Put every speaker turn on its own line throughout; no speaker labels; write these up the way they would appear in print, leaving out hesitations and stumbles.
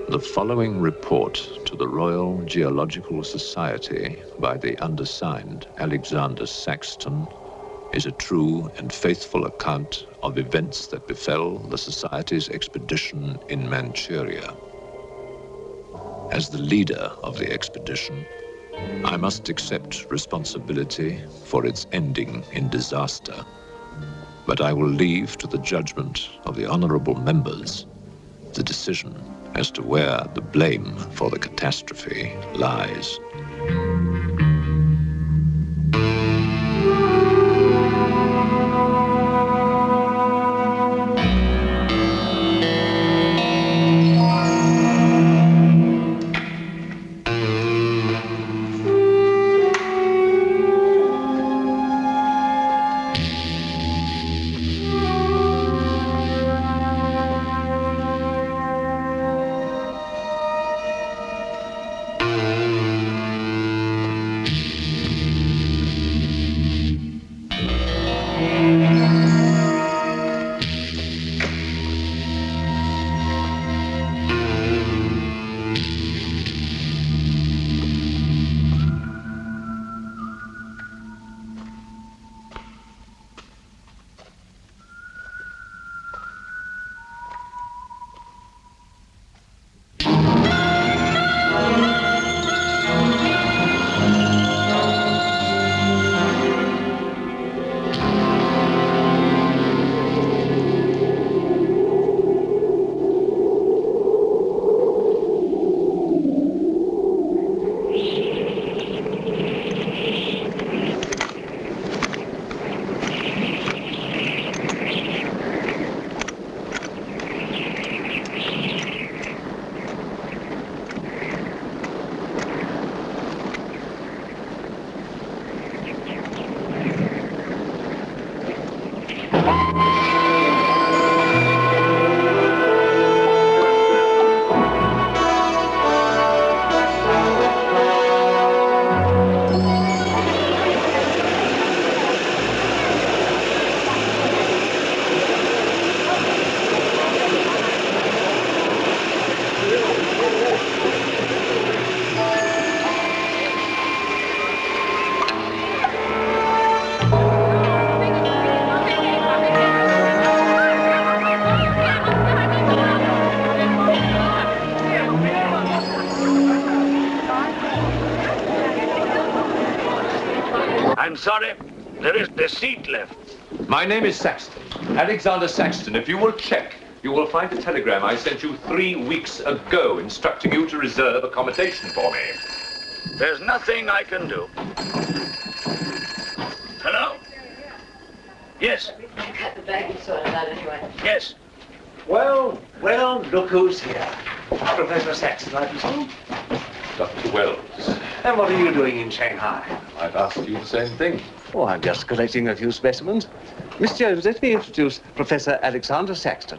The following report to the Royal Geological Society by the undersigned Alexander Saxton is a true and faithful account of events that befell the Society's expedition in Manchuria. As the leader of the expedition, I must accept responsibility for its ending in disaster, but I will leave to the judgment of the honorable members the decision as to where the blame for the catastrophe lies.
I'm sorry, there is the seat left.
My name is Saxton, Alexander Saxton. If you will check, you will find a telegram I sent you 3 weeks ago instructing you to reserve accommodation for me.
There's nothing I can do. Hello? Yes.
Cut the bag and sort it out anyway.
Yes.
Well, look who's here. Professor Saxton, I presume?
Dr. Wells,
And what are you doing in Shanghai?
I've asked you the same thing.
Oh, I'm just collecting a few specimens. Miss Jones, let me introduce Professor Alexander Saxton.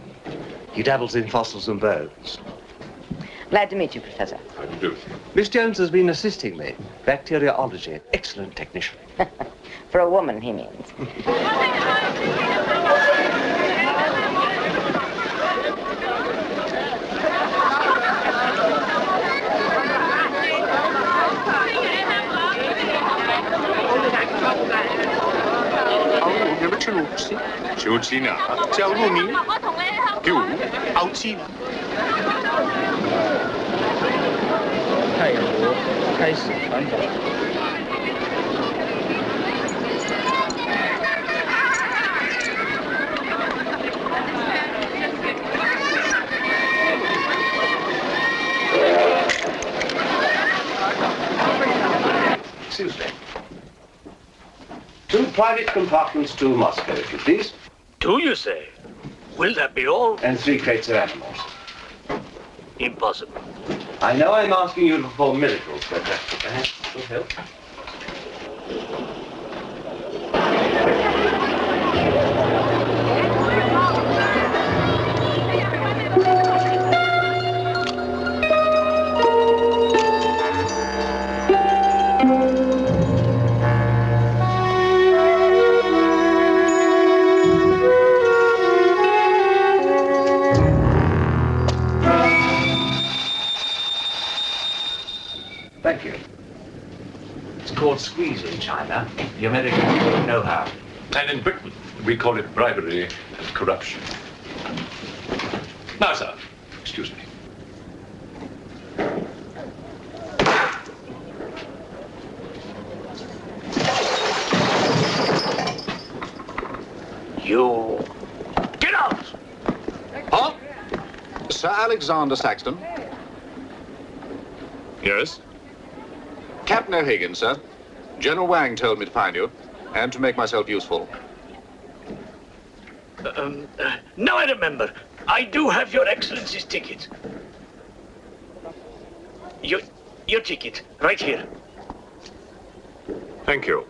He dabbles in fossils and bones.
Glad to meet you, Professor.
How do you do?
Miss Jones has been assisting me. Bacteriology. Excellent technician.
For a woman, he means.
Excuse me. 2 private compartments to Moscow, if you please.
2, you say? Will that be all?
And 3 crates of animals.
Impossible.
I know I'm asking you to perform miracles, but perhaps it will help.
called squeeze in China. The Americans don't know how.
And in Britain, we call it bribery and corruption. Now, sir, excuse me.
You... Get out!
Huh? Sir Alexander Saxton?
Yes?
Captain O'Higgins, sir. General Wang told me to find you, and to make myself useful.
Now I remember. I do have your Excellency's ticket. Your ticket, right here.
Thank you.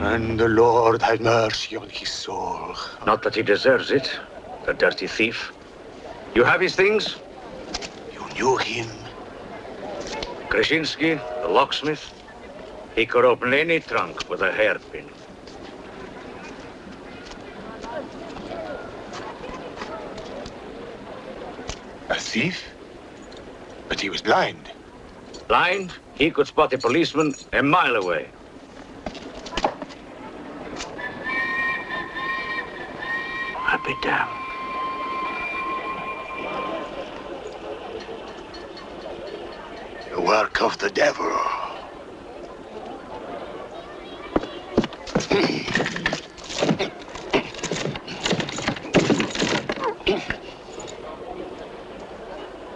And the Lord had mercy on his soul.
Not that he deserves it, the dirty thief. You have his things?
You knew him.
Krasinski, the locksmith. He could open any trunk with a hairpin.
A thief? But he was blind.
Blind, he could spot a policeman a mile away. I'll be damned.
The work of the devil.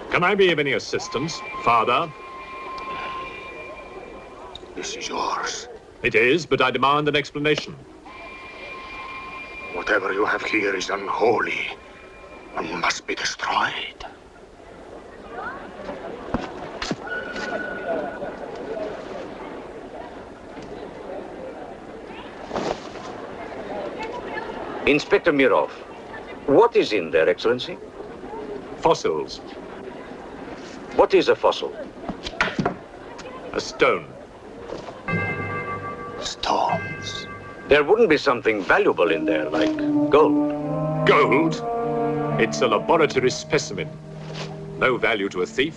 Can I be of any assistance, Father?
This is yours.
It is, but I demand an explanation.
Whatever you have here is unholy and must be destroyed.
Inspector Mirov, what is in there, Excellency?
Fossils.
What is a fossil?
A stone.
Stones.
There wouldn't be something valuable in there, like gold.
Gold? It's a laboratory specimen. No value to a thief.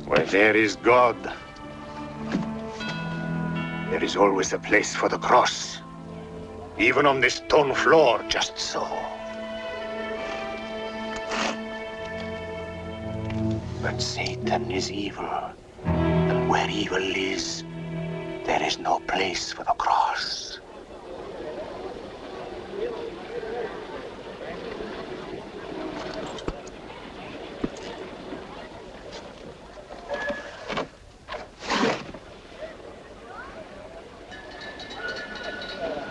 Where there is God, there is always a place for the cross. Even on this stone floor, just so. But Satan is evil. And where evil is, there is no place for the cross.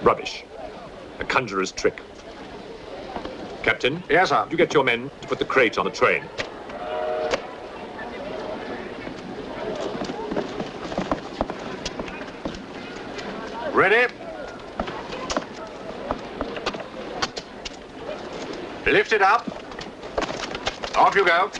Rubbish. A conjurer's trick. Captain?
Yes, sir.
You get your men to put the crate on the train.
Ready? Lift it up. Off you go.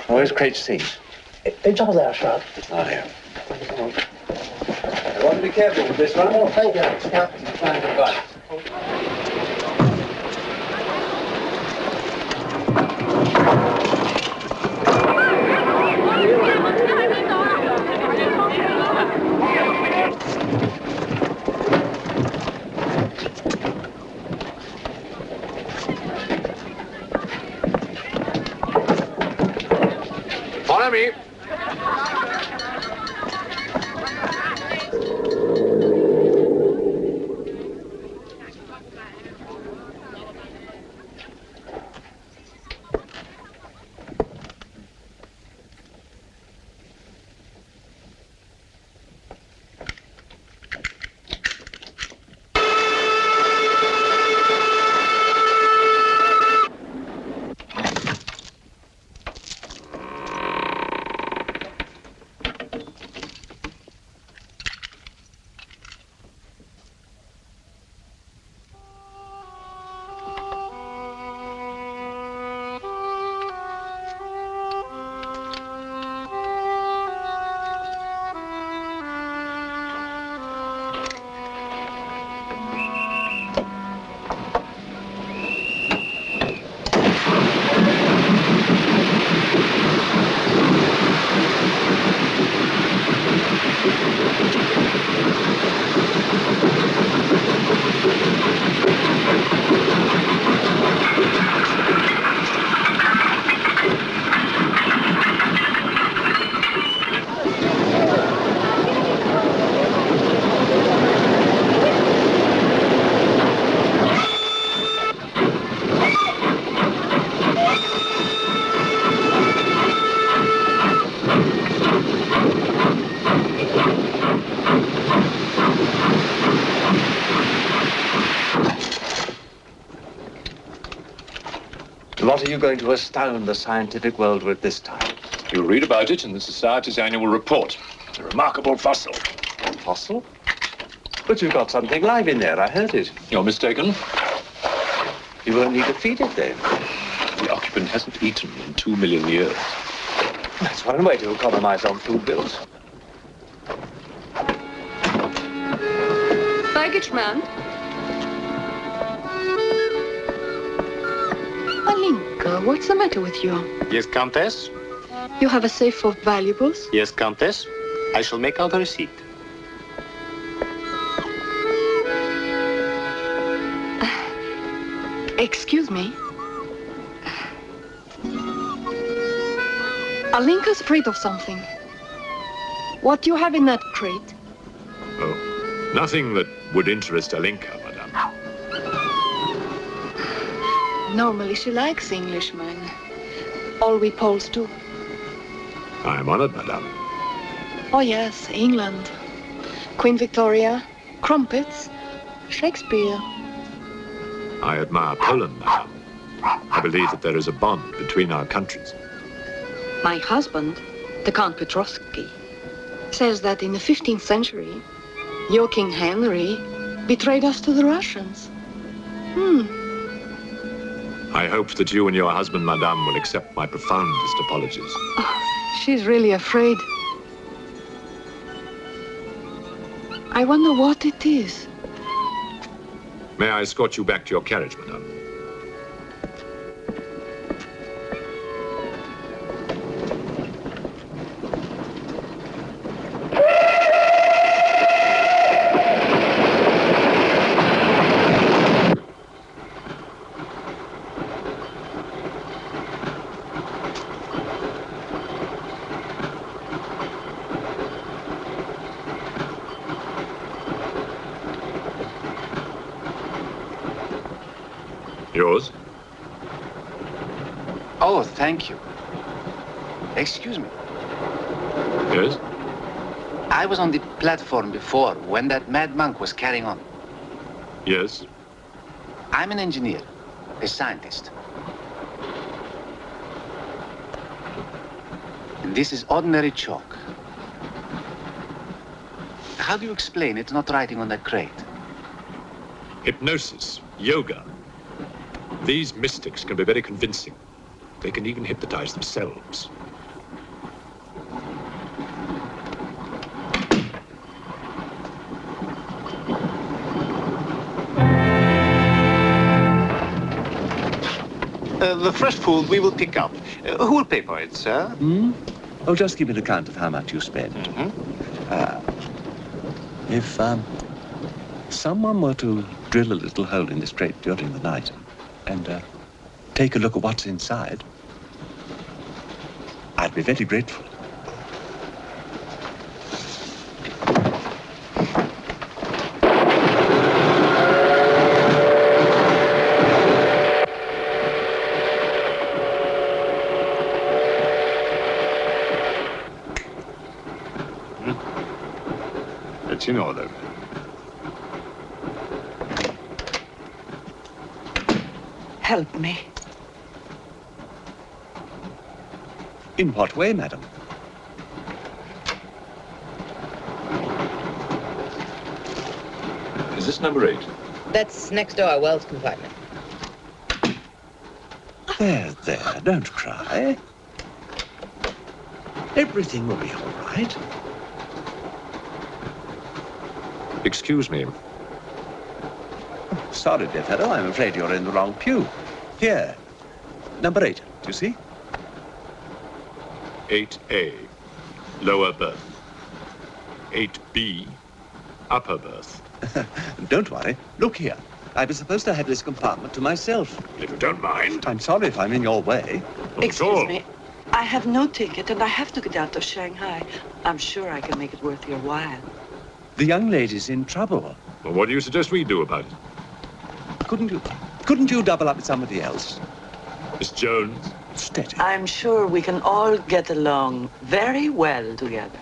Where's crate C?
你坐there, sir.
Not here.
I want to be careful with this one. Oh, thank you, Captain. Thank you, God.
Follow me.
What are you going to astound the scientific world with this time?
You'll read about it in the Society's annual report. It's a remarkable fossil.
Fossil? But you've got something live in there, I heard it.
You're mistaken.
You won't need to feed it then.
The occupant hasn't eaten in 2 million years.
That's one way to economize on food bills.
Baggage man. Alinka, what's the matter with you?
Yes, Countess?
You have a safe full of valuables?
Yes, Countess. I shall make out a receipt.
Excuse me. Alinka's afraid of something. What do you have in that crate?
Oh, nothing that would interest Alinka, madame.
Normally she likes Englishmen. All we Poles do.
I am honored, madame.
Oh yes, England. Queen Victoria, crumpets, Shakespeare.
I admire Poland, madame. I believe that there is a bond between our countries.
My husband, the Count Petrovsky, says that in the 15th century, your King Henry betrayed us to the Russians.
I hope that you and your husband, madame, will accept my profoundest apologies.
She's really afraid. I wonder what it is.
May I escort you back to your carriage, madame? Yours?
Oh, thank you. Excuse me.
Yes?
I was on the platform before when that mad monk was carrying on.
Yes?
I'm an engineer, a scientist. And this is ordinary chalk. How do you explain it's not writing on that crate?
Hypnosis, yoga. These mystics can be very convincing. They can even hypnotize themselves.
The fresh food we will pick up. Who will pay for it, sir?
Oh, just give me an account of how much you spend. If someone were to drill a little hole in this crate during the night and take a look at what's inside, I'd be very grateful.
It's in order.
Help me.
In what way, madam?
Is this number 8?
That's next door, Wells compartment.
There, don't cry. Everything will be all right.
Excuse me.
Sorry, dear fellow, I'm afraid you're in the wrong pew. Here, number 8, do you see?
8A, lower berth. 8B, upper berth.
Don't worry. Look here. I was supposed to have this compartment to myself.
If you don't mind.
I'm sorry if I'm in your way.
Not at
Excuse
all.
me. I have no ticket and I have to get out of Shanghai. I'm sure I can make it worth your while.
The young lady's in trouble.
Well, what do you suggest we do about it?
Couldn't you double up with somebody else?
Miss Jones?
Steady.
I'm sure we can all get along very well together.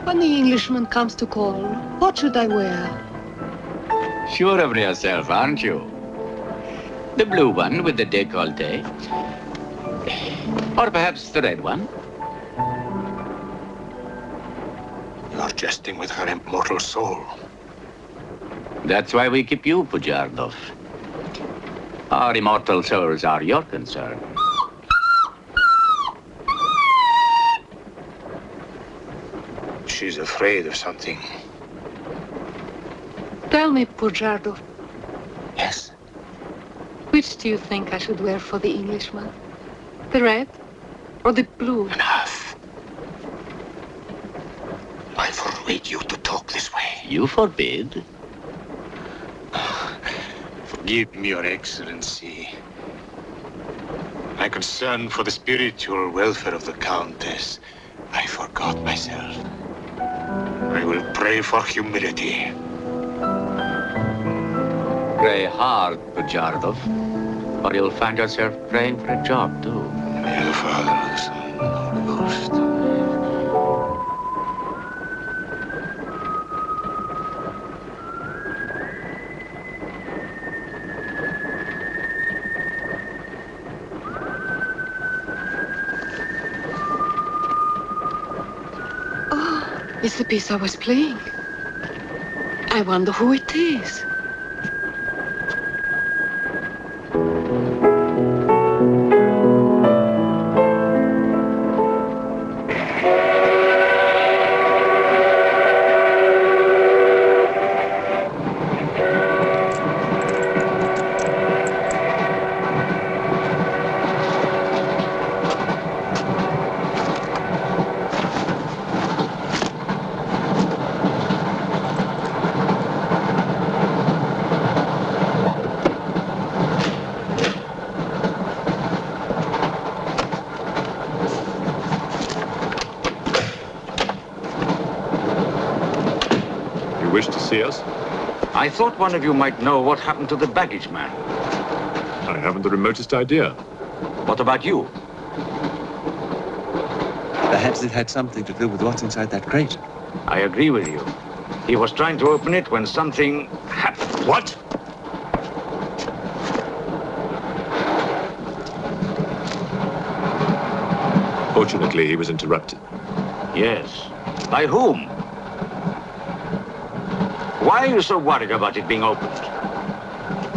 When the Englishman comes to call, what should I wear?
Sure of yourself, aren't you? The blue one with the décolleté. Or perhaps the red one.
You're jesting with her immortal soul.
That's why we keep you, Pujardov. Our immortal souls are your concern.
She's afraid of something.
Tell me, Pujardov,
Yes?
which do you think I should wear for the Englishman? The red or the blue?
Enough. I forbid you to talk this way.
You forbid?
Forgive me, Your Excellency. My concern for the spiritual welfare of the Countess, I forgot myself. I will pray for humility.
Pray hard, Pujardov, or you'll find yourself praying for a job, too.
In the name of the Father, the Son, and the Holy Ghost.
It's the piece I was playing. I wonder who it is.
Wish to see us?
I thought one of you might know what happened to the baggage man.
I haven't the remotest idea.
What about you?
Perhaps it had something to do with what's inside that crate.
I agree with you. He was trying to open it when something happened.
What? Fortunately, he was interrupted.
Yes. By whom? Why are you so worried about it being opened?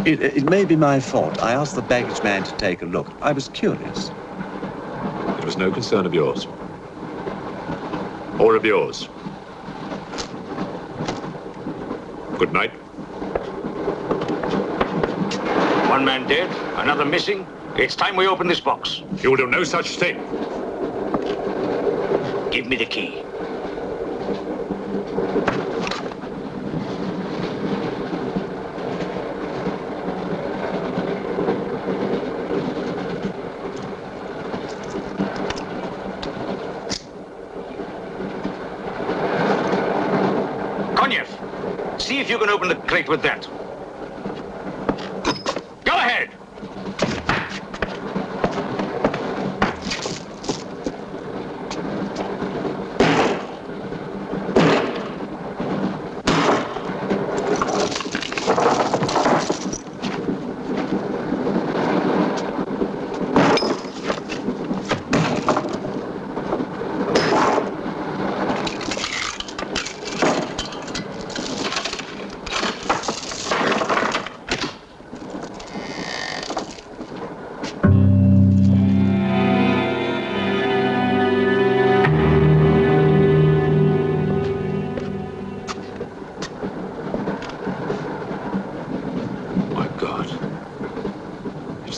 It may be my fault. I asked the baggage man to take a look. I was curious.
It was no concern of yours. Or of yours. Good night.
One man dead, another missing. It's time we open this box.
You will do no such thing.
Give me the key. See if you can open the crate with that. Go ahead!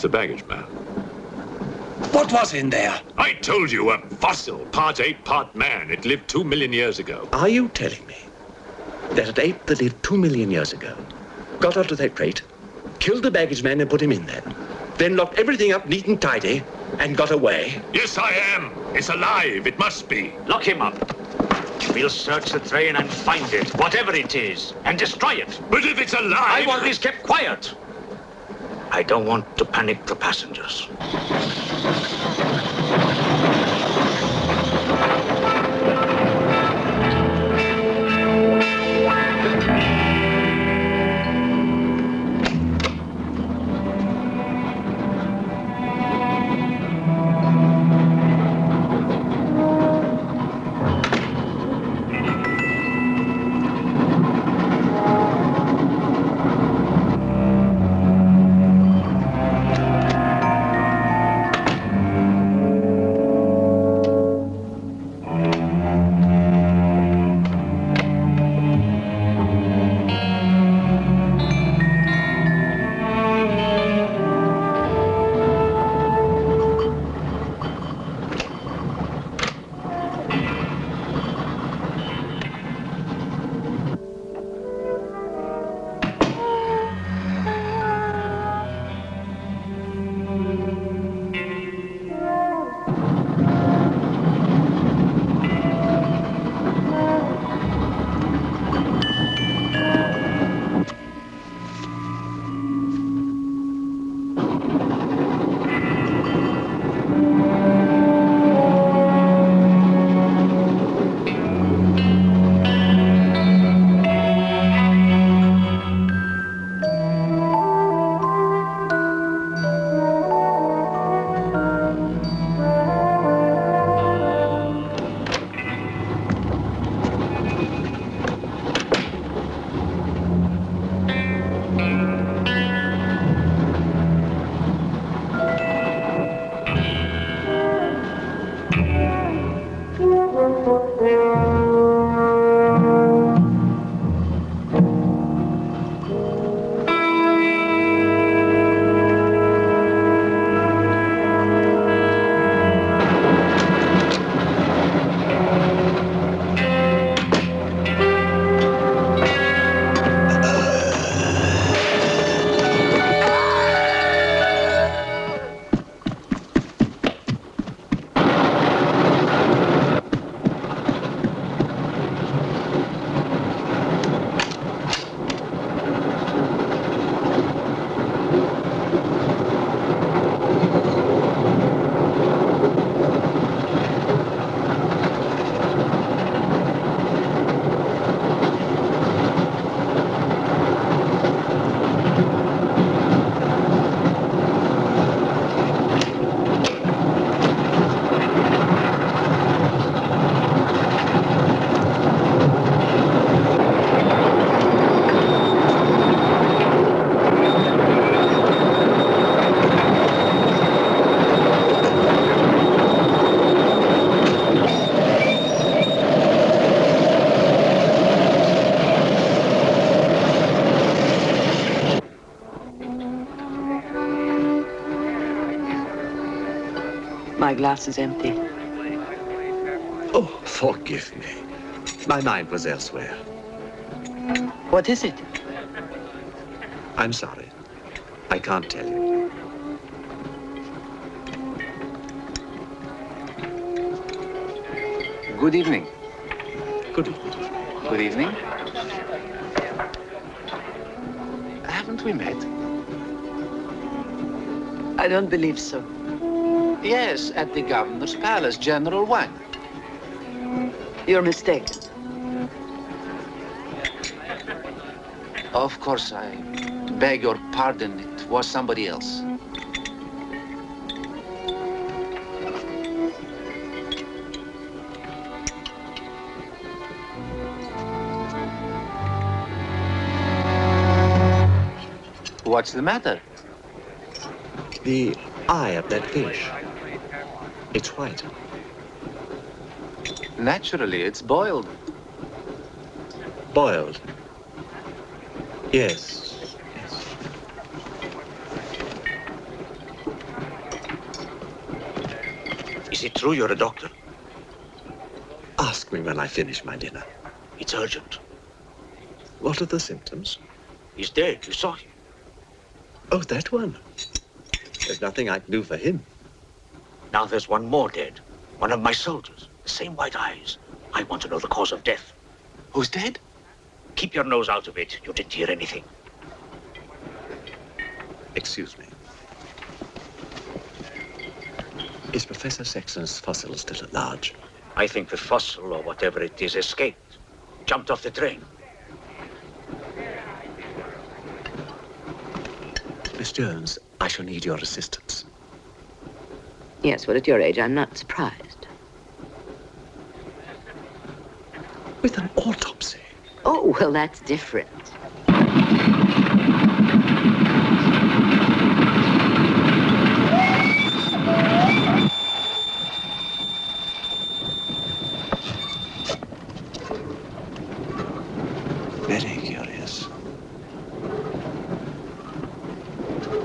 The baggage man.
What was in there?
I told you, a fossil, part ape, part man. It lived 2 million years ago.
Are you telling me that an ape that lived 2 million years ago got onto that crate, killed the baggage man and put him in there, then locked everything up neat and tidy and got away?
Yes, I am. It's alive. It must be.
Lock him up. We'll search the train and find it, whatever it is, and destroy it.
But if it's alive...
I want this kept quiet. I don't want to panic the passengers.
My glass is empty.
Oh, forgive me. My mind was elsewhere.
What is it?
I'm sorry. I can't tell you.
Good evening.
Good evening.
Good evening. Haven't we met?
I don't believe so.
Yes, at the governor's palace, General Wang.
You're mistaken.
Of course, I beg your pardon. It was somebody else. What's the matter?
The eye of that fish. It's white.
Naturally, it's boiled.
Boiled. Yes. Yes.
Is it true you're a doctor?
Ask me when I finish my dinner.
It's urgent.
What are the symptoms?
He's dead. You saw him.
Oh, that one. There's nothing I can do for him.
Now there's one more dead. One of my soldiers. The same white eyes. I want to know the cause of death.
Who's dead?
Keep your nose out of it. You didn't hear anything.
Excuse me. Is Professor Saxon's fossil still at large?
I think the fossil, or whatever it is, escaped. Jumped off the train.
Miss Jones, I shall need your assistance.
Yes, well, at your age, I'm not surprised.
With an autopsy?
Oh, well, that's different.
Very curious.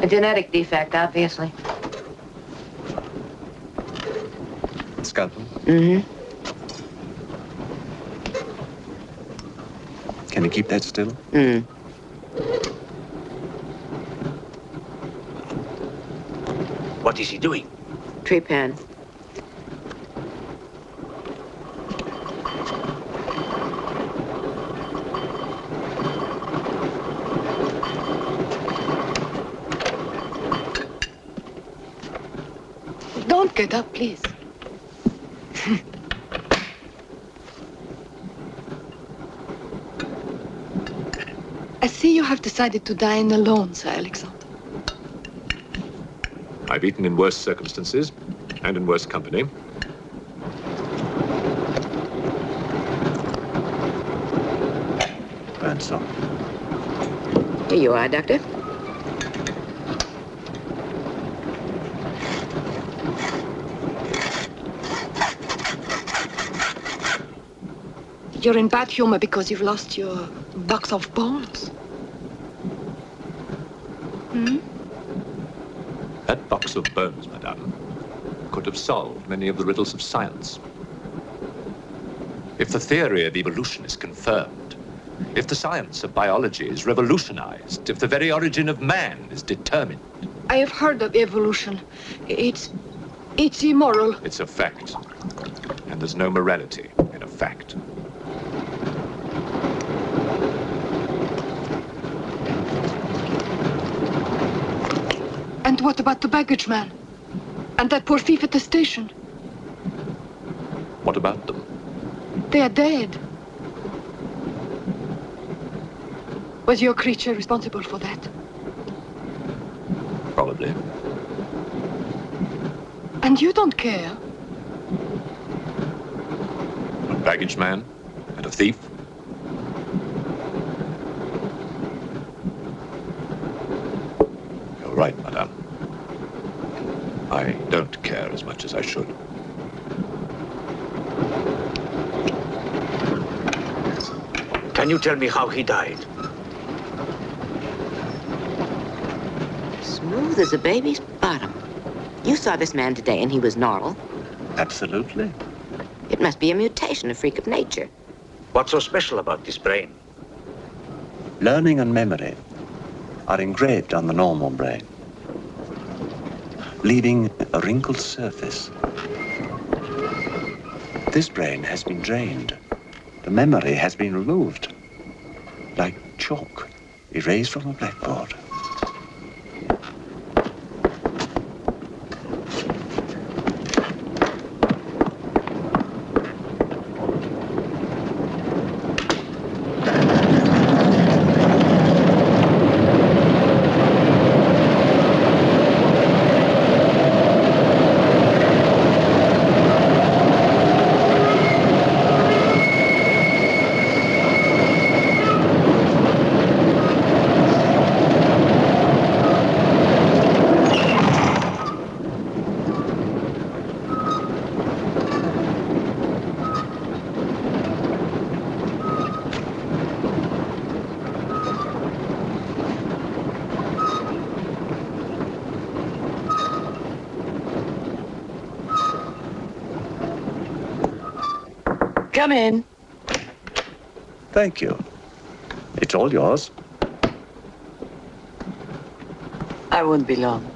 A genetic defect, obviously.
Scalpel?
Mm-hmm.
Can you keep that still?
Mm.
What is he doing?
Trepan.
Don't get up, please. I see you have decided to dine alone, Sir Alexander.
I've eaten in worse circumstances and in worse company.
And so.
Here you are, Doctor.
You're in bad humor because you've lost your box of bones. Hmm?
That box of bones, madame, could have solved many of the riddles of science. If the theory of evolution is confirmed, if the science of biology is revolutionized, if the very origin of man is determined.
I have heard of evolution. It's immoral.
It's a fact. And there's no morality in a fact.
And what about the baggage man? And that poor thief at the station?
What about them?
They are dead. Was your creature responsible for that?
Probably.
And you don't care?
A baggage man and a thief? You're right, madame. I don't care as much as I should.
Can you tell me how he died?
Smooth as a baby's bottom. You saw this man today and he was normal.
Absolutely.
It must be a mutation, a freak of nature.
What's so special about this brain?
Learning and memory are engraved on the normal brain, leaving a wrinkled surface. This brain has been drained. The memory has been removed, like chalk erased from a blackboard.
Come in.
Thank you. It's all yours.
I won't be long.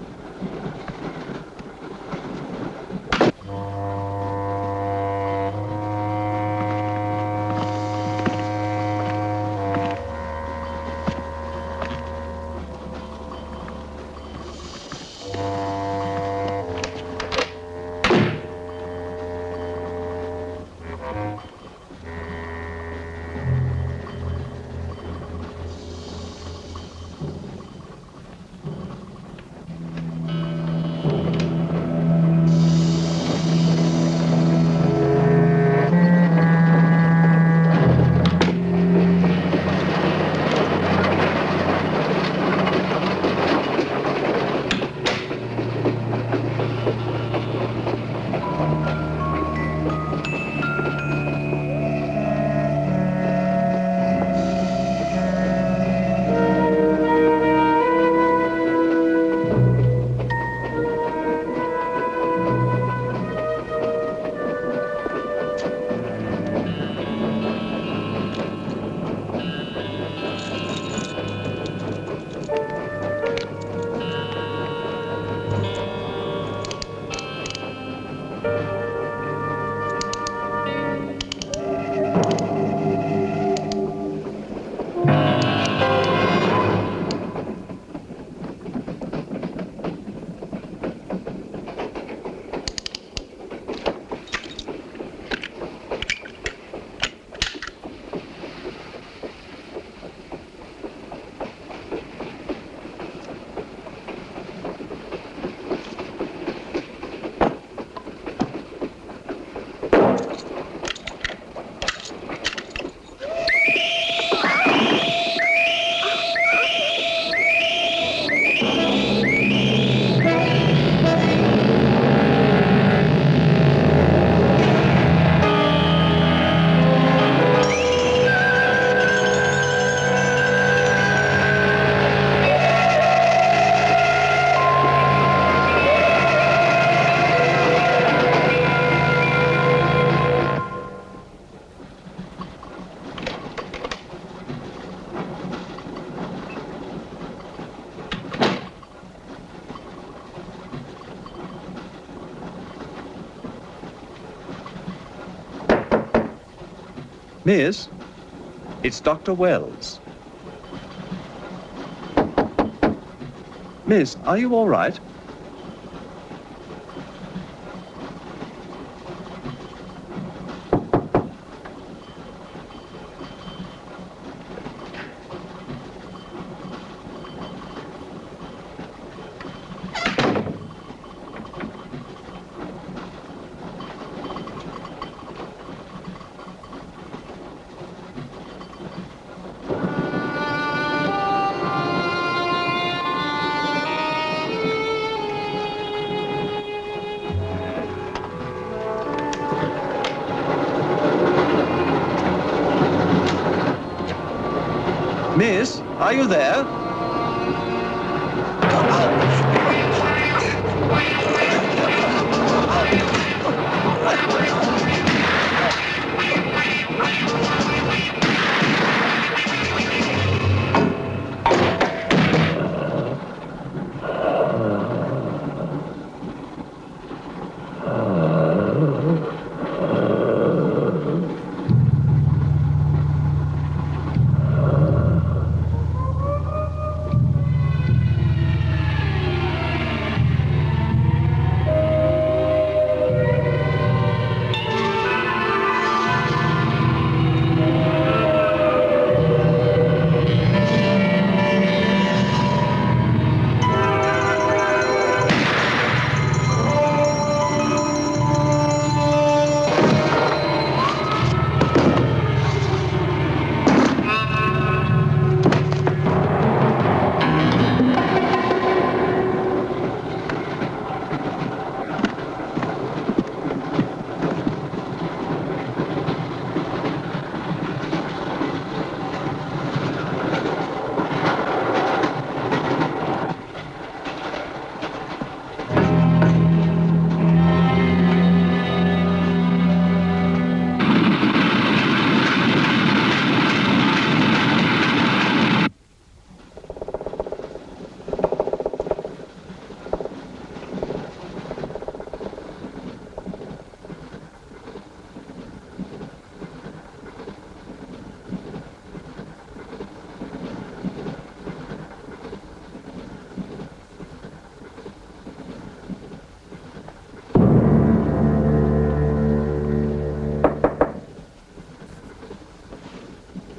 Miss, it's Dr. Wells. Miss, are you all right? Miss, are you there?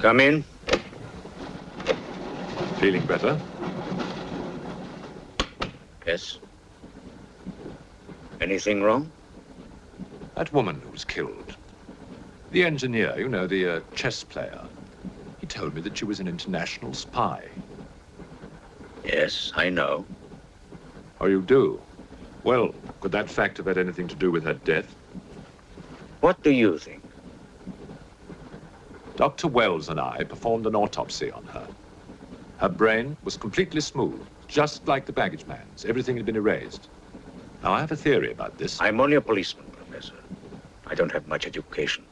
Come in.
Feeling better?
Yes. Anything wrong?
That woman who was killed. The engineer, you know, the chess player. He told me that she was an international spy.
Yes, I know.
Oh, you do? Well, could that fact have had anything to do with her death?
What do you think?
Dr. Wells and I performed an autopsy on her. Her brain was completely smooth, just like the baggage man's. Everything had been erased. Now, I have a theory about this.
I'm only a policeman, Professor. I don't have much education.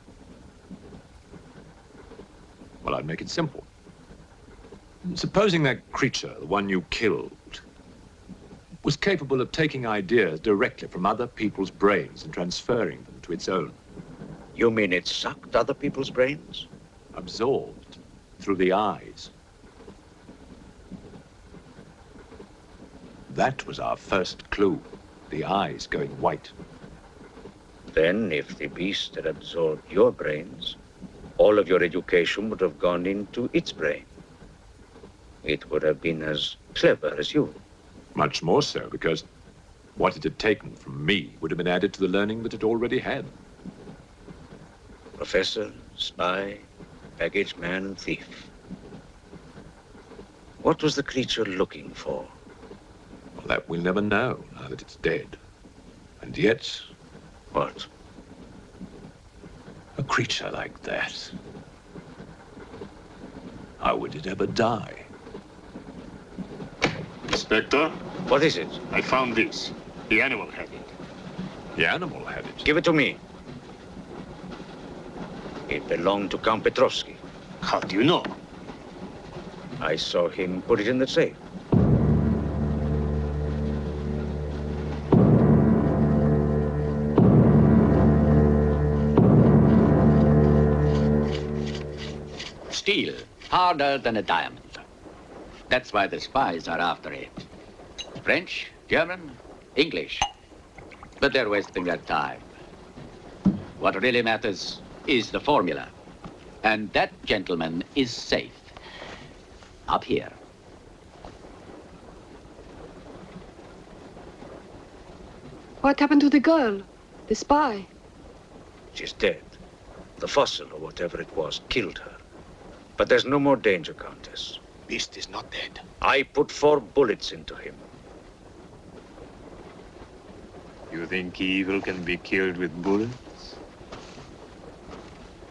Well, I'd make it simple. Supposing that creature, the one you killed, was capable of taking ideas directly from other people's brains and transferring them to its own.
You mean it sucked other people's brains?
Absorbed through the eyes. That was our first clue. The eyes going white.
Then, if the beast had absorbed your brains, all of your education would have gone into its brain. It would have been as clever as you.
Much more so, because what it had taken from me would have been added to the learning that it already had.
Professor, spy, baggage man, and thief. What was the creature looking for?
Well, that we'll never know, now that it's dead. And yet...
What?
A creature like that. How would it ever die?
Inspector?
What is it?
I found this. The animal had it.
The animal had it?
Give it to me. It belonged to Count Petrovsky.
How do you know?
I saw him put it in the safe.
Steel, harder than a diamond. That's why the spies are after it. French, German, English. But they're wasting their time. What really matters is the formula. And that gentleman is safe. Up here.
What happened to the girl? The spy?
She's dead. The fossil, or whatever it was, killed her. But there's no more danger, Countess.
Beast is not dead.
I put 4 bullets into him.
You think evil can be killed with bullets?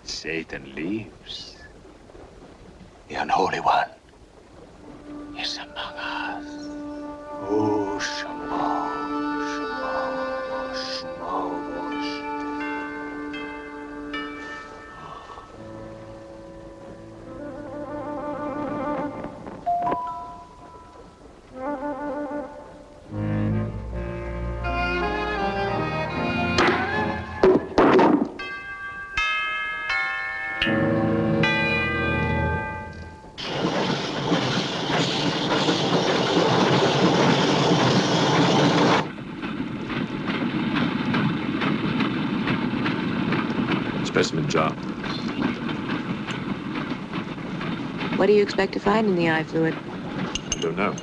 Satan lives. The unholy one is among us. Oh, Shamo, Shamo, Shamo.
Specimen jar.
What do you expect to find in the eye fluid?
I don't know.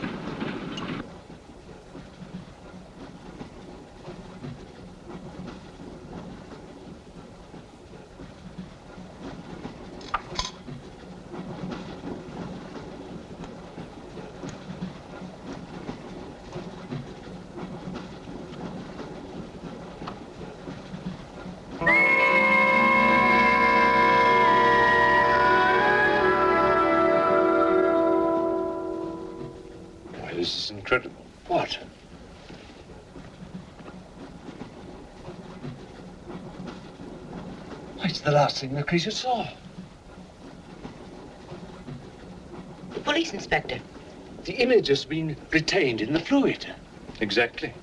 This is incredible. What?
It's the last thing the creature saw.
The police inspector.
The image has been retained in the fluid.
Exactly.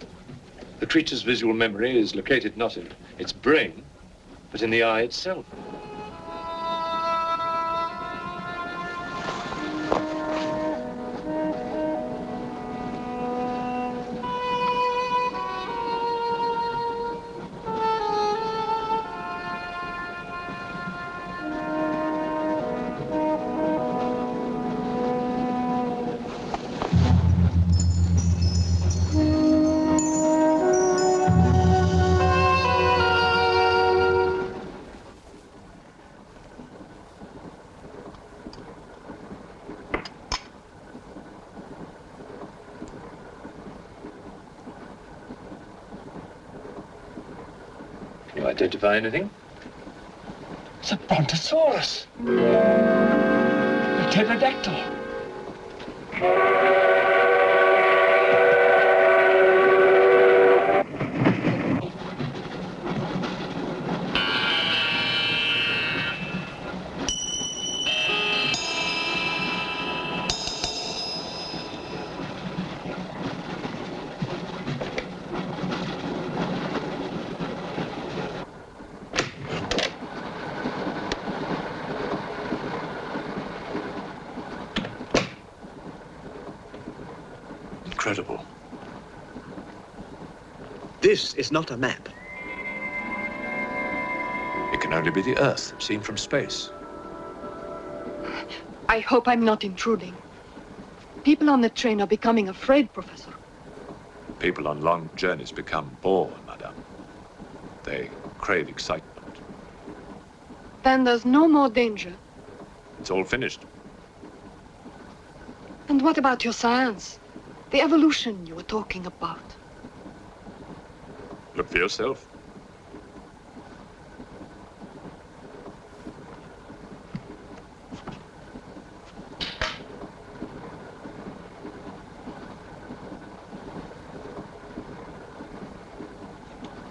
The creature's visual memory is located not in its brain, but in the eye itself. You identify anything?
It's a brontosaurus. A pterodactyl.
Incredible.
This is not a map.
It can only be the Earth, seen from space.
I hope I'm not intruding. People on the train are becoming afraid, Professor.
People on long journeys become bored, madame. They crave excitement.
Then there's no more danger.
It's all finished.
And what about your science? The evolution you were talking about.
Look for yourself.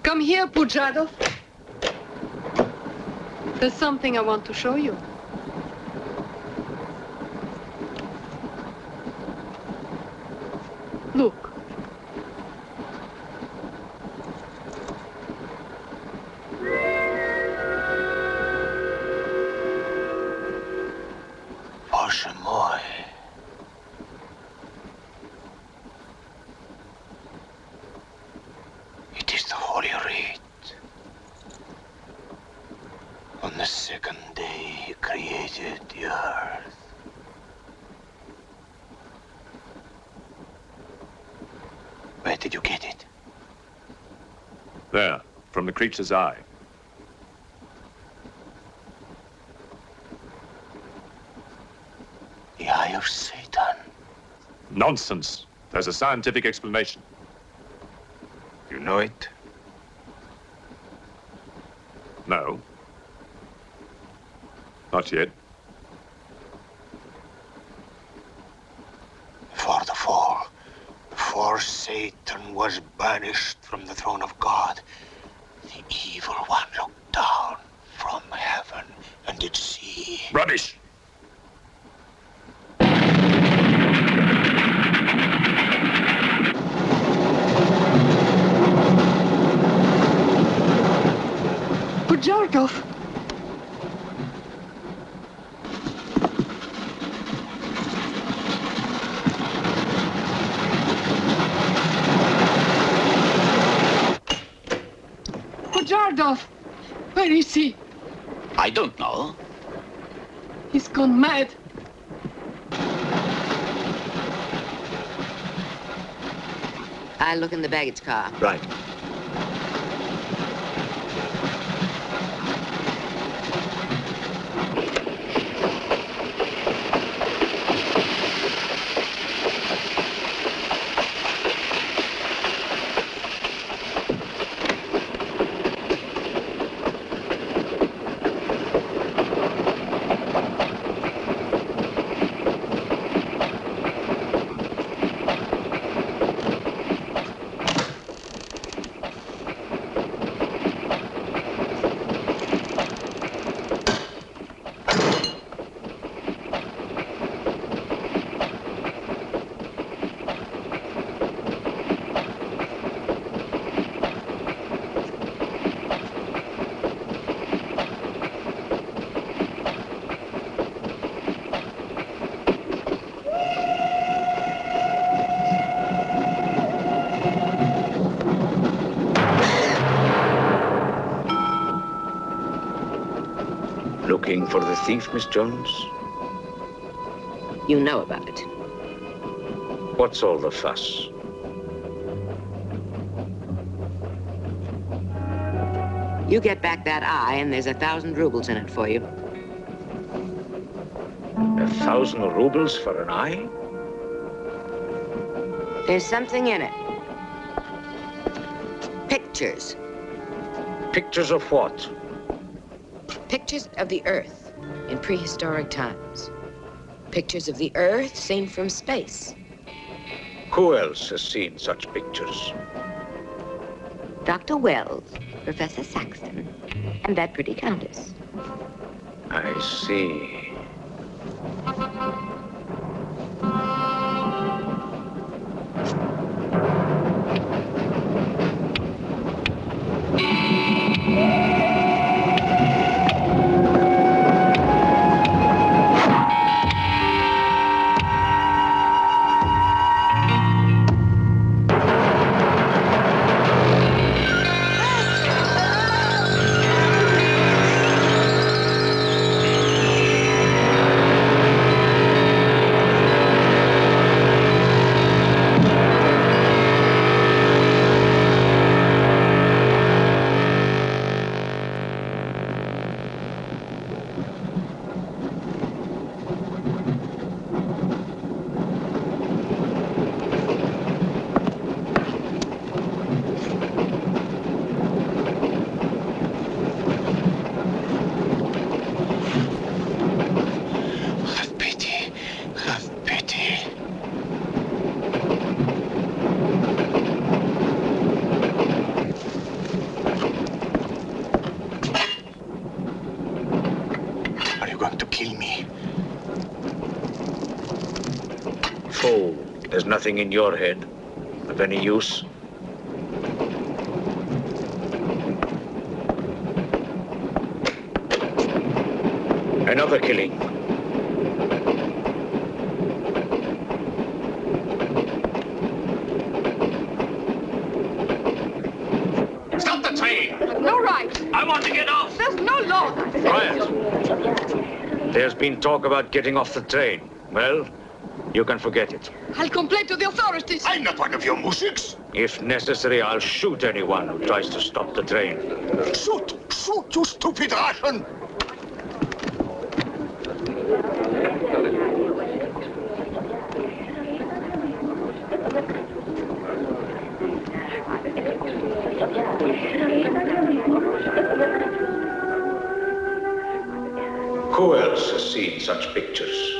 Come here, Pujadov. There's something I want to show you. Look.
Bоже мой. It is the Holy Rite. On the second day he created the earth. Where did you get it?
There, from the creature's eye.
The eye of Satan.
Nonsense. There's a scientific explanation.
You know it?
No. Not yet.
Before the fall, before Satan was banished from the throne of God, the evil one looked down from heaven and did see.
Rubbish!
Pujadov. Pujadov. Where is he?
I don't know.
He's gone mad.
I'll look in the baggage car.
Right.
Looking for the thief, Miss Jones?
You know about it.
What's all the fuss?
You get back that eye, and there's 1,000 rubles in it for you.
1,000 rubles for an eye?
There's something in it. Pictures.
Pictures of what?
Pictures of the Earth in prehistoric times. Pictures of the Earth seen from space.
Who else has seen such pictures?
Dr. Wells, Professor Saxton, and that pretty countess.
I see. Fool, there's nothing in your head of any use. Another killing.
Stop the train!
No right.
I want to get off!
There's no law.
Quiet. There's been talk about getting off the train. Well, you can forget it.
I'll complain to the authorities.
I'm not one of your musics.
If necessary, I'll shoot anyone who tries to stop the train.
Shoot! Shoot, you stupid Russian!
Who else has seen such pictures?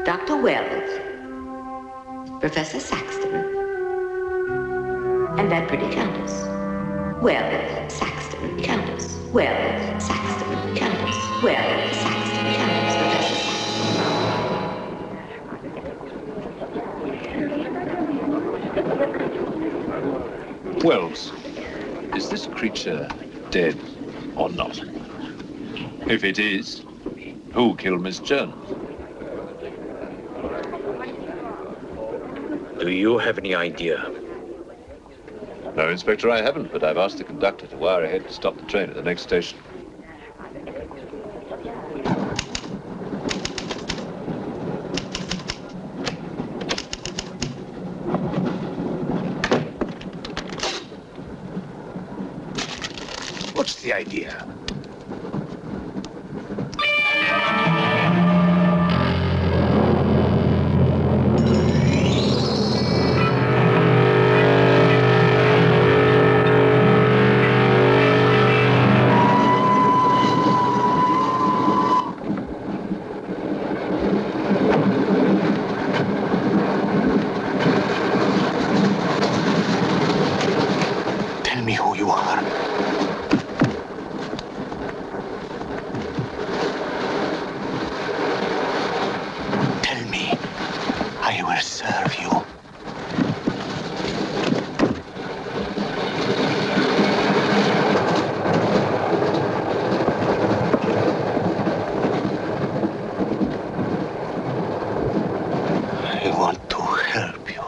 Dr. Wells, Professor Saxton, and that pretty countess. Wells, Saxton, countess. Wells, Saxton, countess. Wells, Saxton, countess. Professor Saxton.
Wells, is this creature dead or not? If it is, who killed Miss Jones?
Do you have any idea?
No, Inspector, I haven't, but I've asked the conductor to wire ahead to stop the train at the next station.
What's the idea? Tell me who you are. Tell me. I will serve you. I want to help you.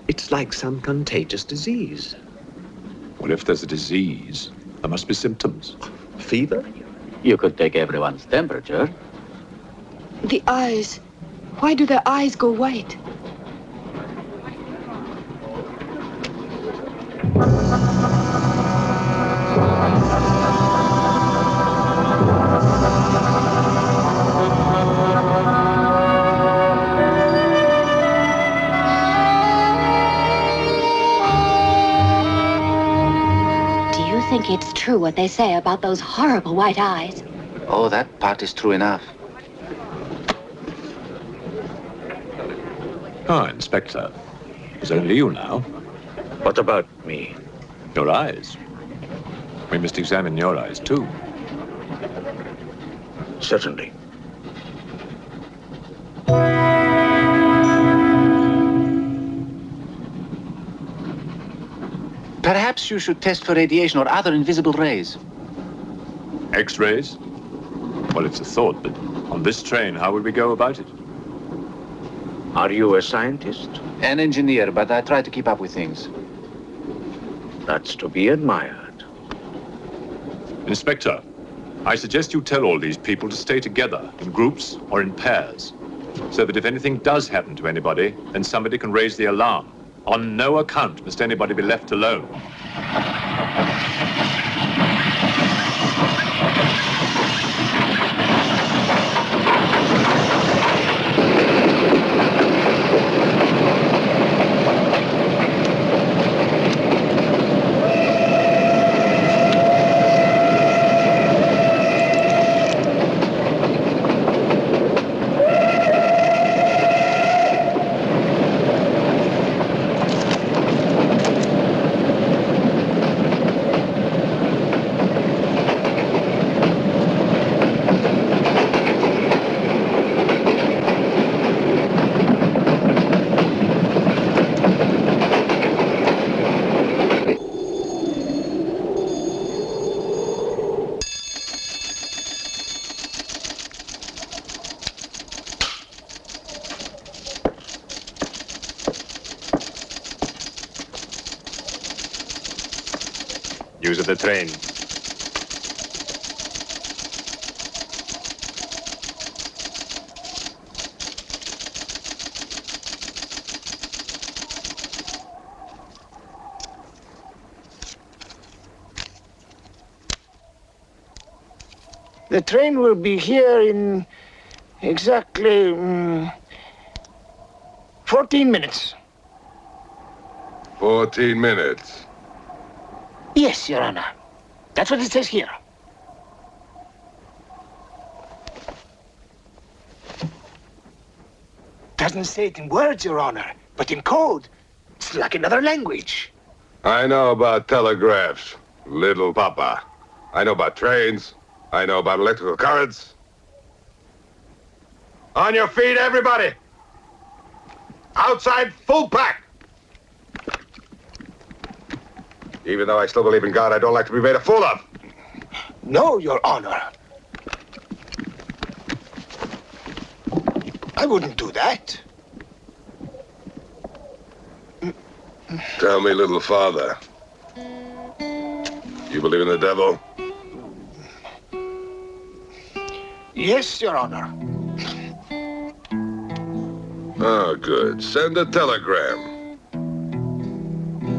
It's like some contagious disease.
Well, if there's a disease, there must be symptoms.
Fever?
You could take everyone's temperature.
The eyes. Why do their eyes go white?
Do
think it's true what they say about those horrible white eyes.
Oh, that part is true enough.
Ah, Inspector. It's only you now.
What about me?
Your eyes. We must examine your eyes, too.
Certainly.
Perhaps you should test for radiation or other invisible rays.
X-rays? Well, it's a thought, but on this train, how would we go about it?
Are you a scientist?
An engineer, but I try to keep up with things.
That's to be admired.
Inspector, I suggest you tell all these people to stay together, in groups or in pairs, so that if anything does happen to anybody, then somebody can raise the alarm. On no account must anybody be left alone.
Use of the train.
The train will be here in exactly 14 minutes.
14 minutes.
Yes, Your Honor. That's what it says here. Doesn't say it in words, Your Honor, but in code. It's like another language.
I know about telegraphs, little papa. I know about trains. I know about electrical currents. On your feet, everybody! Outside, full pack! Even though I still believe in God, I don't like to be made a fool of.
No, Your Honor. I wouldn't do that.
Tell me, little father. You believe in the devil?
Yes, Your Honor.
Oh, good. Send a telegram.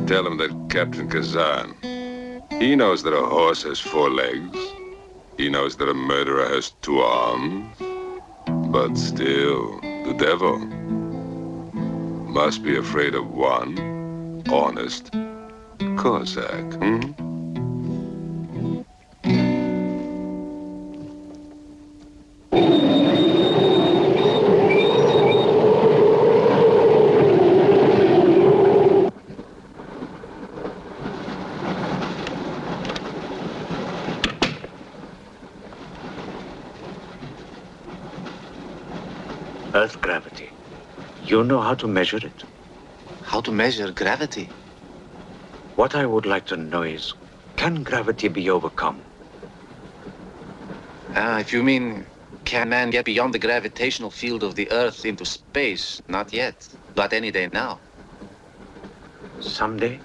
Tell him that Captain Kazan, he knows that a horse has 4 legs. He knows that a murderer has 2 arms. But still, the devil must be afraid of one honest Cossack,
Earth gravity. You know how to measure it?
How to measure gravity?
What I would like to know is, can gravity be overcome?
If you mean, can man get beyond the gravitational field of the Earth into space? Not yet, but any day now.
Someday?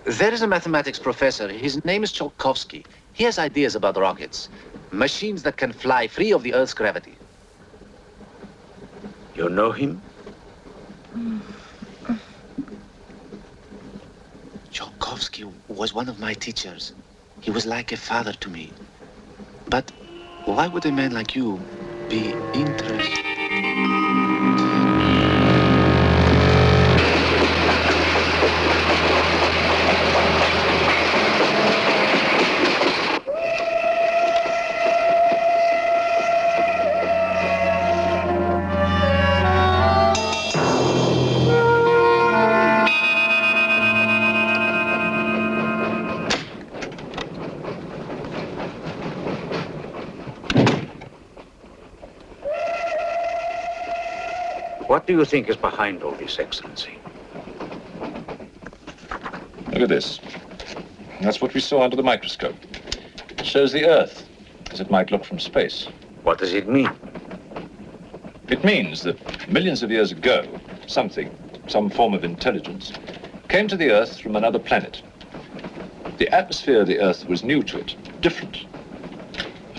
There is a mathematics professor. His name is Tsiolkovsky. He has ideas about rockets. Machines that can fly free of the Earth's gravity.
You know him?
Tsiolkovsky was one of my teachers. He was like a father to me. But why would a man like you be interested?
What do you think is behind all this, Excellency?
Look at this. That's what we saw under the microscope. It shows the Earth as it might look from space.
What does it mean?
It means that millions of years ago, some form of intelligence, came to the Earth from another planet. The atmosphere of the Earth was new to it, different.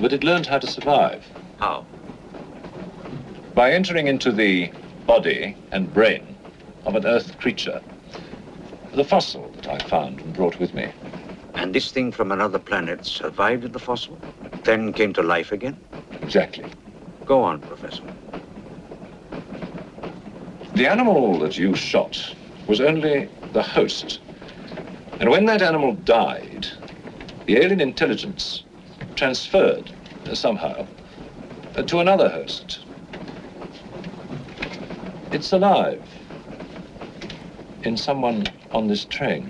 But it learned how to survive.
How?
By entering into the body and brain of an Earth creature. The fossil that I found and brought with me.
And this thing from another planet survived the fossil, then came to life again?
Exactly.
Go on, Professor.
The animal that you shot was only the host. And when that animal died, the alien intelligence transferred somehow to another host. It's alive in someone on this train.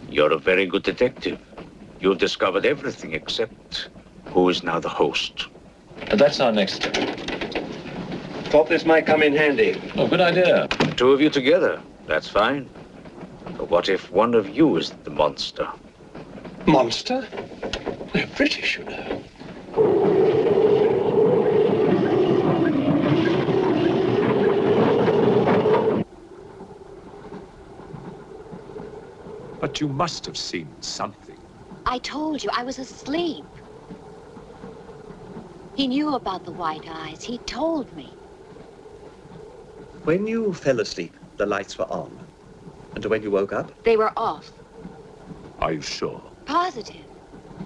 You're a very good detective. You've discovered everything except who is now the host.
And that's our next step.
Thought this might come in handy.
Oh, good idea.
Two of you together, that's fine. But what if one of you is the monster?
Monster? They're British, you know.
But you must have seen something.
I told you I was asleep. He knew about the white eyes. He told me.
When you fell asleep, the lights were on. And when you woke up?
They were off.
Are you sure?
Positive.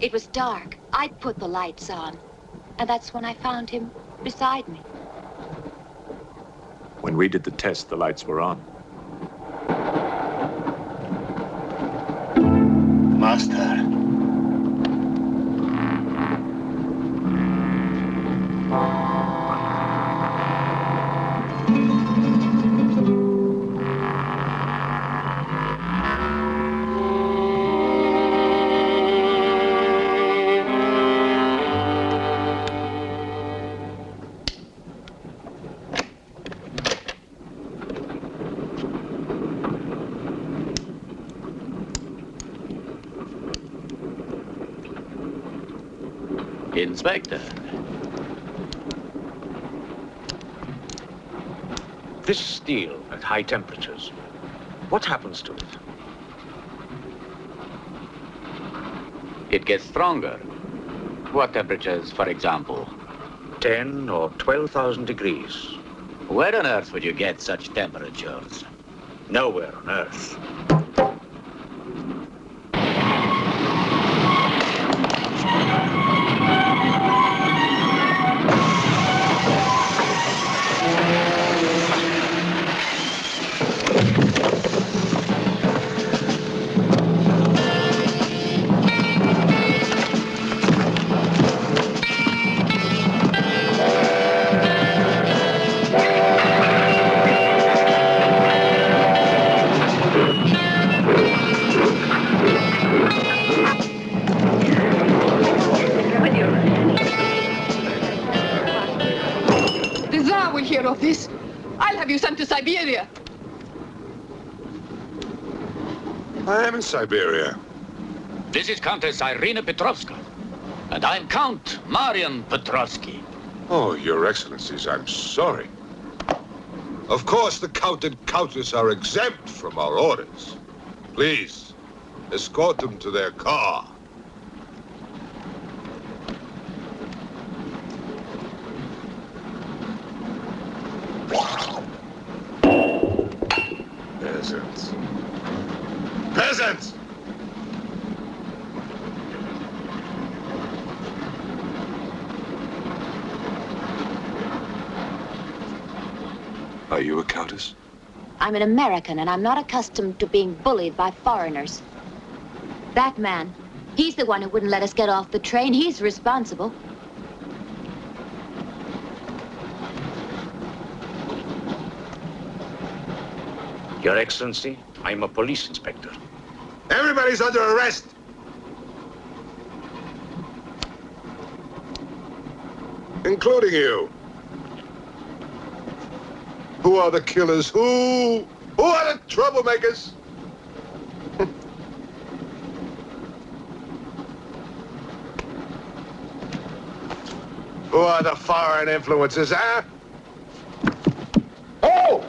It was dark. I'd put the lights on. And that's when I found him beside me.
When we did the test, the lights were on.
Master.
Inspector.
This steel at high temperatures, what happens to it?
It gets stronger. What temperatures, for example?
10 or 12,000 degrees.
Where on earth would you get such temperatures?
Nowhere on earth.
Of this, I'll have you sent to Siberia.
I am in Siberia.
This is Countess Irina Petrovska, and I'm Count Marian Petrovsky.
Oh, Your Excellencies, I'm sorry. Of course, the Count and Countess are exempt from our orders. Please, escort them to their car. Peasants. Peasants! Are you a countess?
I'm an American, and I'm not accustomed to being bullied by foreigners. That man, he's the one who wouldn't let us get off the train. He's responsible.
Your Excellency, I'm a police inspector.
Everybody's under arrest! Including you. Who are the killers? Who are the troublemakers? Who are the foreign influences, huh? Oh!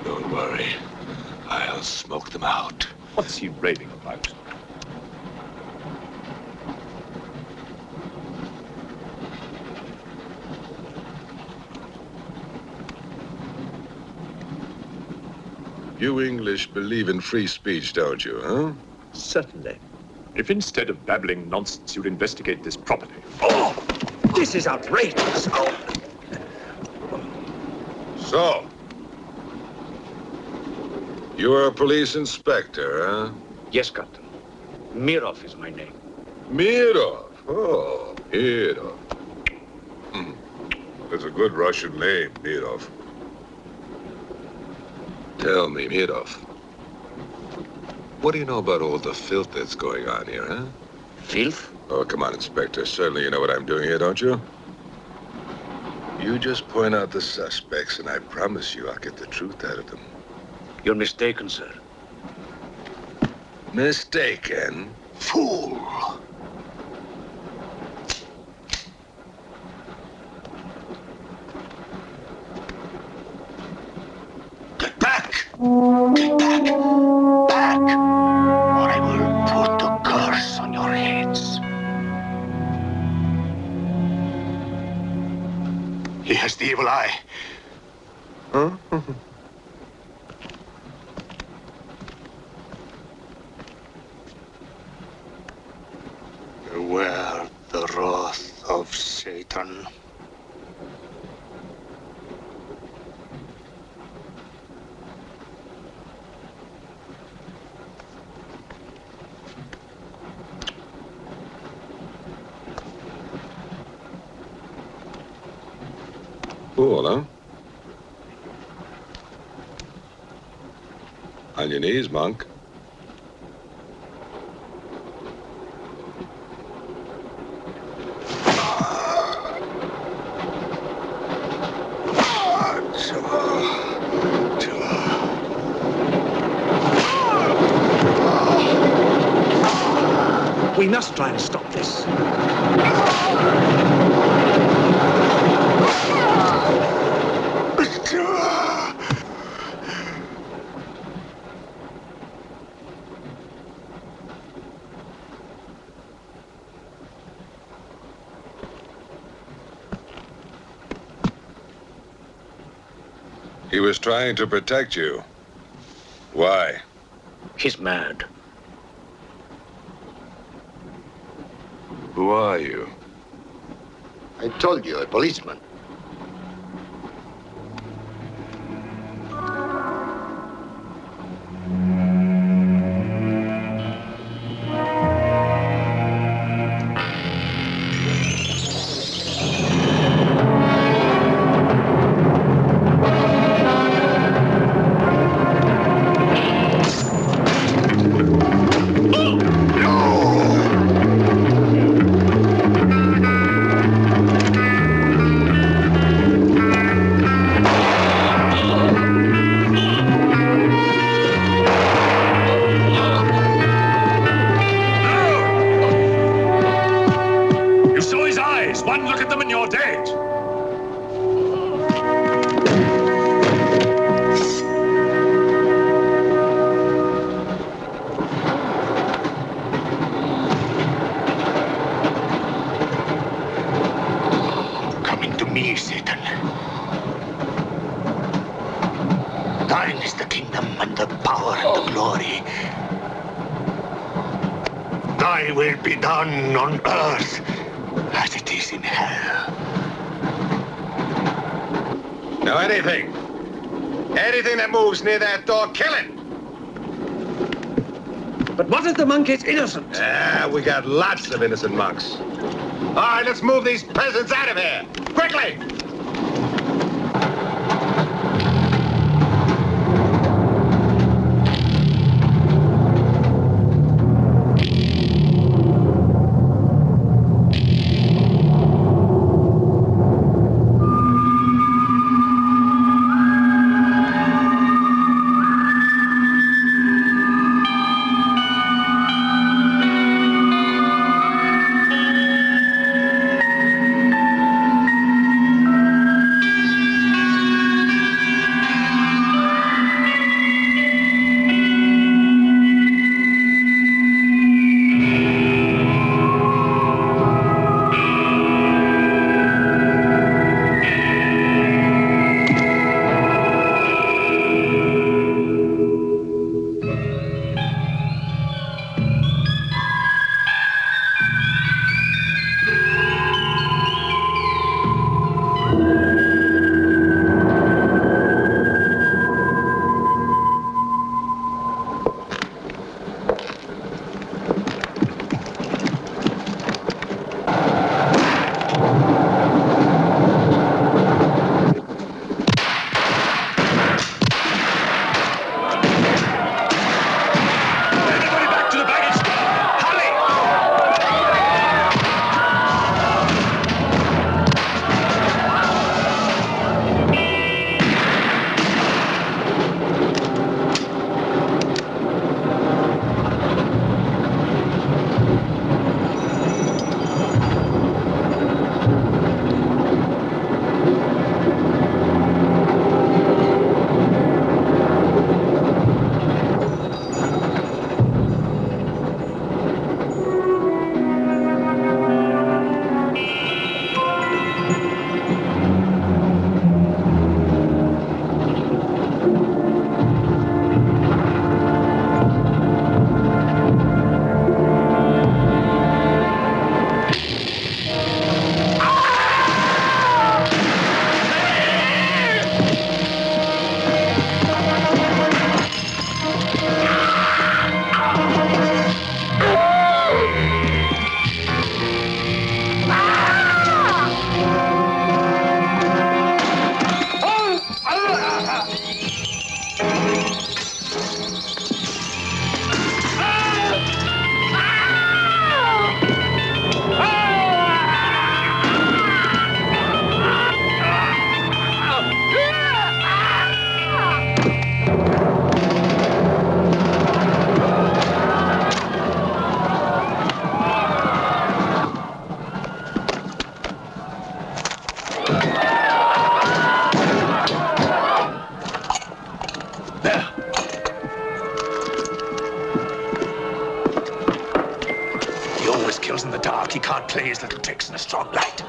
Don't worry. I'll smoke them out. What's he raving about?
You English believe in free speech, don't you, huh?
Certainly. If instead of babbling nonsense, you'd investigate this properly.
Oh! This is outrageous. Oh!
So, you are a police inspector, huh?
Yes, Captain. Mirov is my name.
Mirov. Oh, Mirov. That's a good Russian name, Mirov. Tell me, Mirov, what do you know about all the filth that's going on here, huh?
Filth?
Oh, come on, Inspector. Certainly you know what I'm doing here, don't you? You just point out the suspects, and I promise you I'll get the truth out of them.
You're mistaken, sir.
Mistaken?
Fool! Get back! Get back! Back! Or I will put a curse on your heads. He has the evil eye.
Huh?
Beware the wrath of Satan.
Cool, huh? On your knees, monk.
We must try and stop this.
He was trying to protect you. Why?
He's mad.
Who are you?
I told you, a policeman.
One look at them and you're dead.
Coming to me, Satan. Thine is the kingdom and the power and the glory. Thy will be done on earth as it is in hell.
Now anything that moves near that door, kill it!
But what if the monk is innocent?
We got lots of innocent monks. All right, let's move these peasants out of here, quickly!
skills in the dark. He can't play his little tricks in a strong light.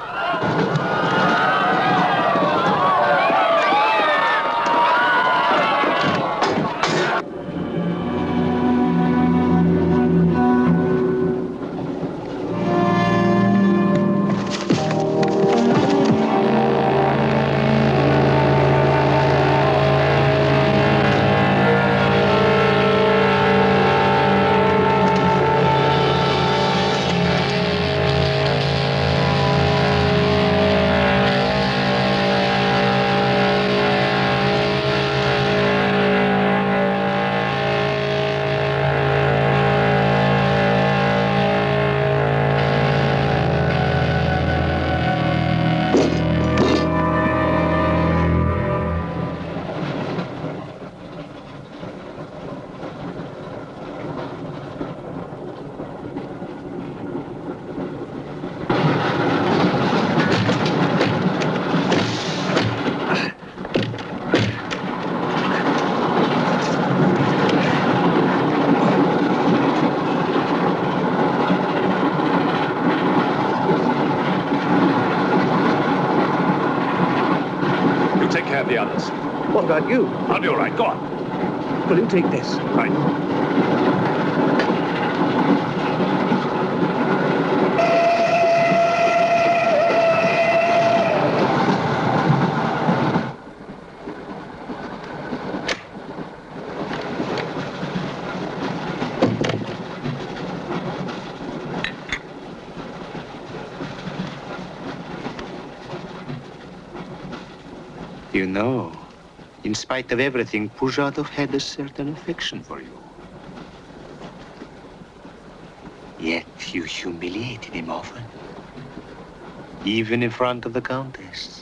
The others.
What about you?
I'll be all right. Go on.
Will you take this?
Right.
You know, in spite of everything, Pujatov had a certain affection for you. Yet you humiliated him often, even in front of the Countess.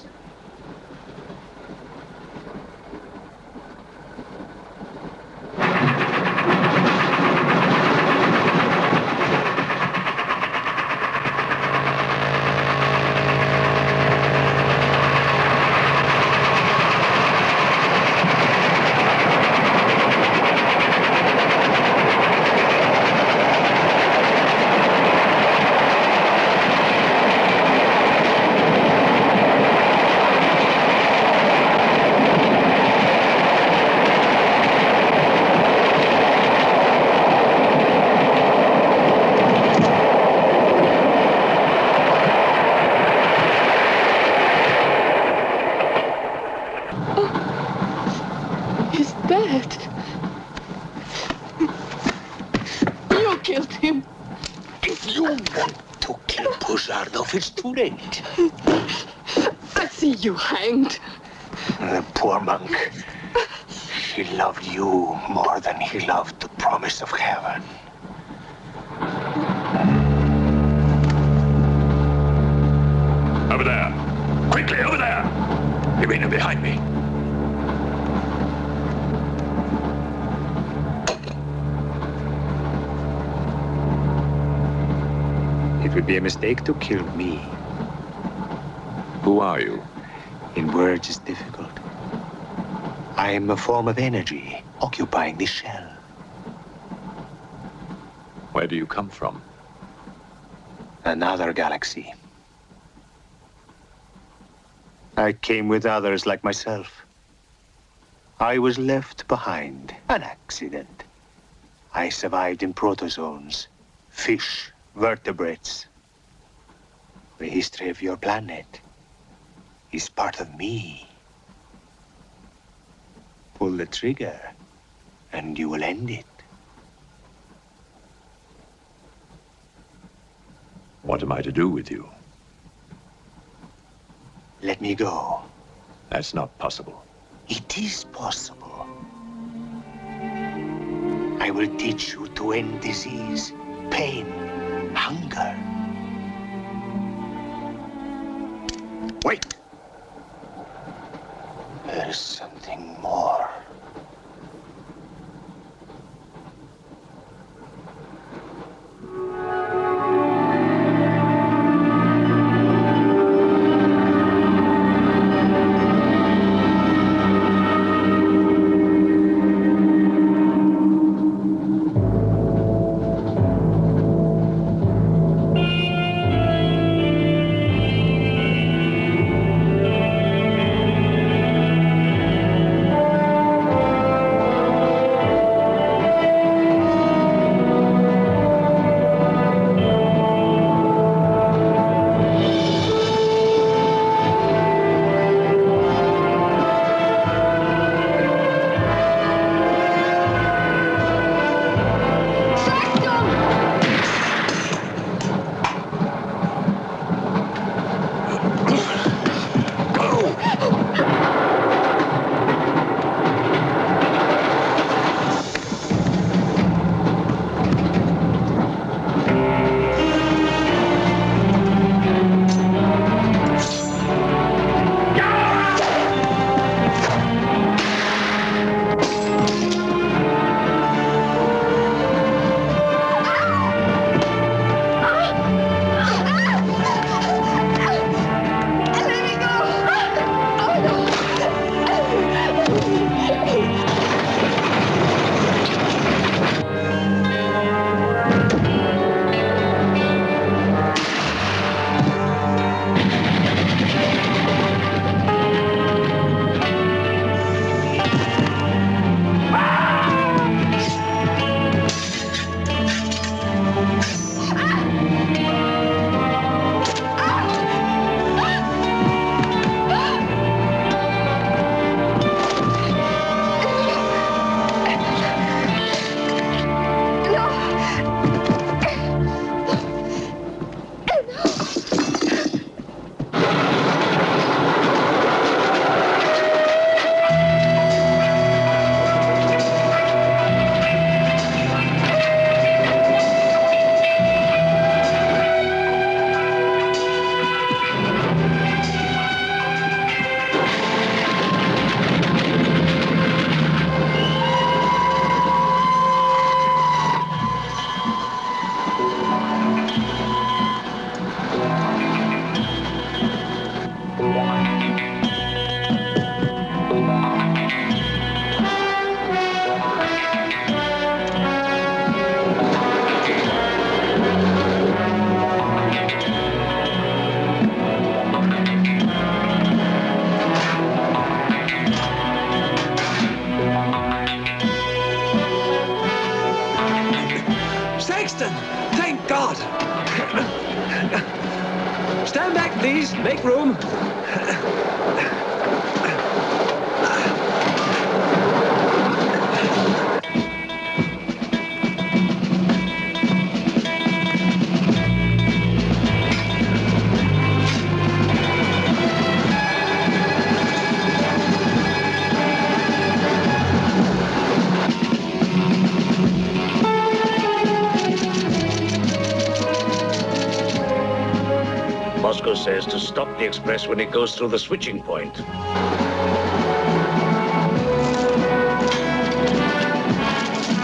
It's too late.
I see you hanged.
The poor monk. He loved you more than he loved the promise of heaven.
Over there. Quickly, over there. You mean behind me?
It would be a mistake to kill me.
Who are you?
In words, it's difficult. I am a form of energy occupying this shell.
Where do you come from?
Another galaxy. I came with others like myself. I was left behind. An accident. I survived in protozoans, fish, vertebrates. The history of your planet is part of me. Pull the trigger, and you will end it.
What am I to do with you?
Let me go.
That's not possible.
It is possible. I will teach you to end disease, pain, hunger. Wait! There is something more.
Saxton! Thank God! Stand back, please. Make room.
Moscow says to stop the express when it goes through the switching point.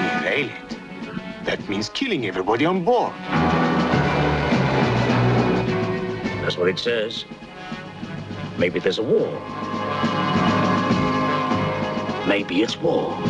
Derail it. That means killing everybody on board.
That's what it says. Maybe there's a war. Maybe it's war.